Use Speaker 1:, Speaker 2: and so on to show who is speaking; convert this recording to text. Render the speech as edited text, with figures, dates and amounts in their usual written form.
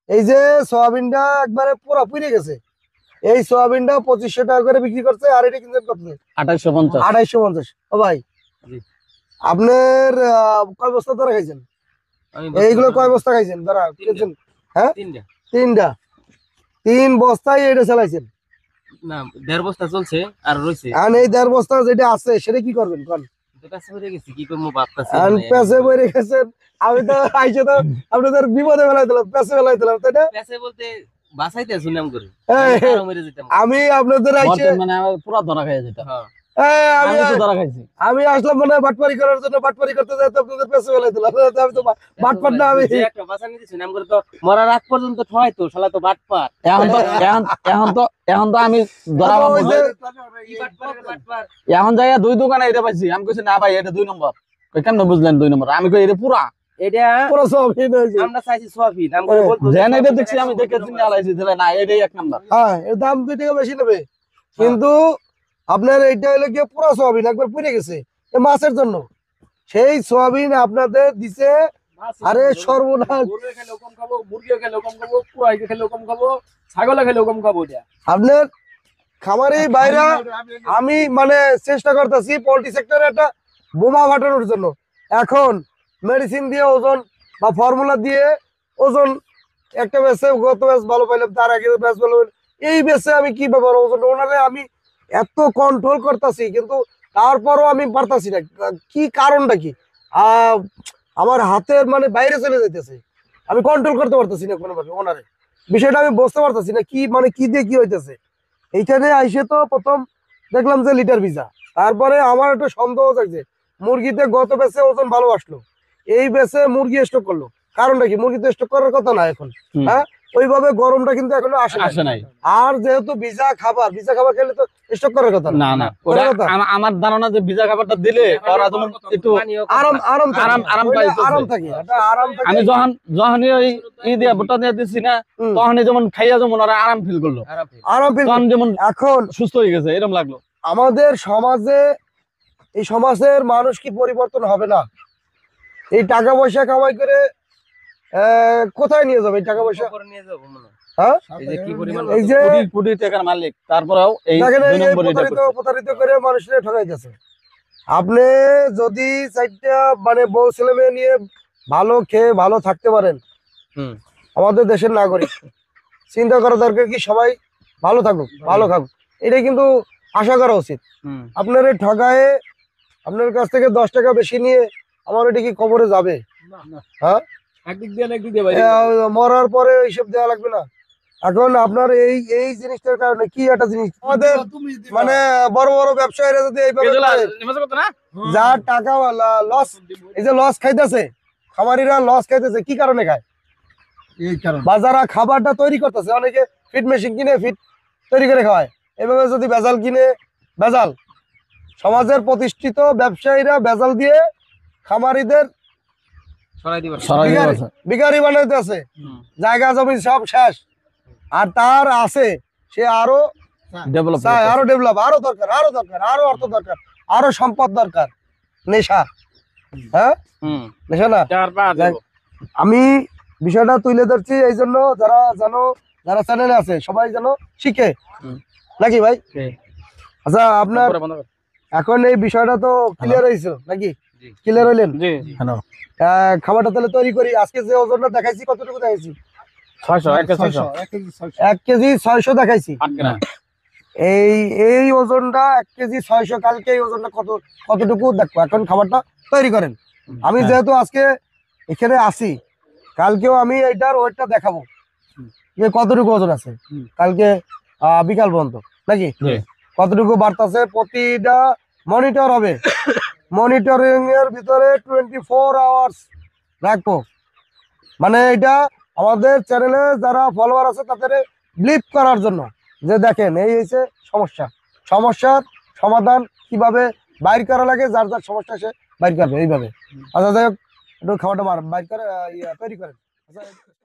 Speaker 1: এই যে সয়াবিনটা একবারে পুরো পুড়ে গেছে, এই সয়াবিনটা 2500 টাকা করে বিক্রি করছে, আর এটা কিনছেন কত?
Speaker 2: 2850।
Speaker 1: 2850। ও ভাই, আপনার কয় বস্তা ধরা খাইছেন? এইগুলো কয় বস্তা খাইছেন ধরা খেয়েছেন? হ্যাঁ, তিনটা। 3 বস্তায় এটা চালাইছেন
Speaker 3: না, 1.5 বস্তা চলছে আর রয়েছে।
Speaker 1: আর এই 1.5 বস্তা যেটা আছে সেটা কি করবেন কোন?
Speaker 3: পেছে ভরে গেছি, কি করবো ভাবতাছি।
Speaker 1: পেছে বই রেখেছেন। আমি তো আইসে তো আপনাদের বিপদে ফেলাই দিলাম, পেছে ফেলাই দিলাম, তাই না?
Speaker 3: পেছে বলতে বাসাইতে শুনাম করে
Speaker 1: আমি আপনাদের আইসে
Speaker 2: মানে পুরো ধরা খাই যেটা।
Speaker 1: আমি
Speaker 2: আমি তো ধরা খাইছি।
Speaker 1: আমি আসলাম মানে বাটপারি করার জন্য, বাটপারি করতে যাই তো আপনাদের পেছে ফেলাই দিলাম। আমি তো বাটপার না, আমি
Speaker 3: যে একটা বাসা নিতে শুনাম করে তো মরার আগ পর্যন্ত ঠয় তো, শালা তো বাটপার।
Speaker 2: এখন তো আমি ধরা
Speaker 1: ওই
Speaker 2: পাবো।
Speaker 1: যে
Speaker 3: কি বাটপার রে বাটপার।
Speaker 2: এখন যাই 2 দোকানে এটা পাইছি, আমি কইছি না ভাই এটা 2 নম্বর। কই কেন বুঝলেন 2 নম্বর? আমি কই এটা পুরা।
Speaker 3: এটা
Speaker 1: পুরো সয়াবিন হয়েছে।
Speaker 3: আমরা চাইছি সোয়াবিন, আমরা বলতো
Speaker 2: যেন এটা দেখছি আমি দেখে চিন্তা আলাইছি তাহলে না এটাই 1 নম্বর।
Speaker 1: হ্যাঁ, এর দাম 2 টাকা বেশি নেবে, কিন্তু আপনার এইটা হলো গিয়ে পুরো সয়াবিন একবার পুড়ে গেছে মাছের জন্য। সেই সয়াবিন আপনাদের দিছে, আরে সর্বনাশ।
Speaker 4: গরু খেলেও কম খাবো, মুরগি খেলেও কম খাবো, কুয়াই খেলেও কম খাবো, ছাগল খেলেও কম খাবো। এটা
Speaker 1: আপনার খামারি বাইরা আমি মানে চেষ্টা করতেছি পোল্ট্রি সেক্টরে একটা বোমা ফাটানোর জন্য। এখন মেডিসিন দিয়ে ওজন বা ফর্মুলা দিয়ে ওজন একটা বেসে, গত ব্যাস ভালো পাইলাম, তার আগে ব্যাস ভালো পাইলাম, এই বেসে আমি কি ব্যাপার ওজন ওনারে আমি এত কন্ট্রোল করতেছি, কিন্তু তারপরও আমি পারতাছি না। কি কারণটা কি? আহ আমার হাতের মানে বাইরে চলে যাইতেছে, আমি কন্ট্রোল করতে পারতেছি না কোনোভাবে ওনারে। বিষয়টা আমি বুঝতে পারতেছি না কি মানে কি দিয়ে কি হইতেছে। এইখানে আইসে তো প্রথম দেখলাম যে লিটার ভিজা, তারপরে আমার একটা সন্দেহ থাকছে মুরগিতে গত বেচে ওজন ভালো আসলো, এই বেচে মুরগি স্টক করলো, কারণটা কি? মুরগি তো স্টক করার কথা না এখন। হ্যাঁ, ওইভাবে গরমটা কিন্তু এখনো আসে নাই। আর যেহেতু ভিজা খাবার খেলে তো স্টক করার কথা
Speaker 2: না না, ওটা আমার ধারণা যে ভিজা খাবারটা দিলে ওরা যেমন একটু আরাম থাকে। আমি যখনই ওই দিয়ে ভুট্টা দিয়ে দিচ্ছি না, তখনই যেমন খাইয়া যেমন ওরা আরাম ফিল করলো, তখন যেমন এখন সুস্থ হয়ে গেছে এরকম লাগলো।
Speaker 1: আমাদের সমাজে, এই সমাজের মানুষ কি পরিবর্তন হবে না? এই টাকা পয়সা কামাই করে কোথায় নিয়ে যাবে এই টাকা পয়সা?
Speaker 3: নিয়ে যাবো মনে।
Speaker 1: হ্যাঁ,
Speaker 3: এই যে
Speaker 2: কোটি টাকার মালিক, তারপরেও এই
Speaker 1: প্রতারিত করে মানুষের ঠকাইতেছে। আপনি যদি 4টা মানে বউ ছেলে মেয়ে নিয়ে ভালো খেয়ে ভালো থাকতে পারেন, আমাদের দেশের নাগরিক, চিন্তা করা দরকার কি সবাই ভালো থাকুক, ভালো খাকুক, এটাই কিন্তু আশা করা উচিত। আপনার ঠকায়ে আপনার কাছ থেকে 10 টাকা বেশি নিয়ে আমার এটা কি কবরে যাবে? হ্যাঁ,
Speaker 4: একদিক দিয়ে একদিক দিয়ে
Speaker 1: মরার পরে এইসব দেওয়া লাগবে না। এখন আপনার এই জিনিসটার কারণে কি একটা জিনিস, আমাদের মানে বড় বড় ব্যবসায়ীরা যদি এইভাবে যার টাকা লস, এই যে লস খাইতেছে, খামারিরা লস খাইতেছে কি কারণে খায়? এই কারণে বা যারা খাবারটা তৈরি করতেছে, অনেকে ফিড মেশিন কিনে ফিড তৈরি করে খাওয়ায়, এভাবে যদি ভেজাল কিনে, ভেজাল সমাজের প্রতিষ্ঠিত ব্যবসায়ীরা ভেজাল দিয়ে খামারিদের বিকারি বানাইতে আছে, জায়গা জমি সব শেষ, আর তার আছে সে আরো ডেভেলপ, আরো দরকার, আরো অর্থ দরকার, আরো সম্পদ দরকার, নেশা। হ্যাঁ, নেশা না। আমি বিষয়টা তুলে ধরছি এই জন্য যারা চ্যানেলে আছে সবাই যেন শিখে, নাকি ভাই? আচ্ছা, আপনার এখন এই বিষয়টা তো ক্লিয়ার হয়েছে নাকি? ক্লিয়ার হইলেন? খাবারটা তাহলে তৈরি করি। আজকে যে ওজনটা দেখাইছি, কতটুকু দেখাইছি? 1 কেজি 600 দেখাইছি। এই ওজনটা 1 কেজি 600, কালকে এই ওজনটা কতটুকু দেখবো। এখন খাবারটা তৈরি করেন। আমি যেহেতু আজকে এখানে আসি, কালকেও আমি এইটার ওয়েটটা দেখাবো যে কতটুকু ওজন আছে কালকে বিকাল পর্যন্ত, নাকি কতটুকু বাড়তেছে। প্রতিটা মনিটর হবে, মনিটরিং এর ভিতরে 24 আওয়ার্স রাখবো। মানে এটা আমাদের চ্যানেলে যারা ফলোয়ার আছে তাদের ব্লিপ করার জন্য, যে দেখেন এই হচ্ছে সমস্যার সমাধান কিভাবে বাইর করা লাগে, যার যার সমস্যা সে বাইর করবে এইভাবে। আচ্ছা, যাই হোক, একটু খাবারটা বাইর করে তৈরি করেন। আচ্ছা।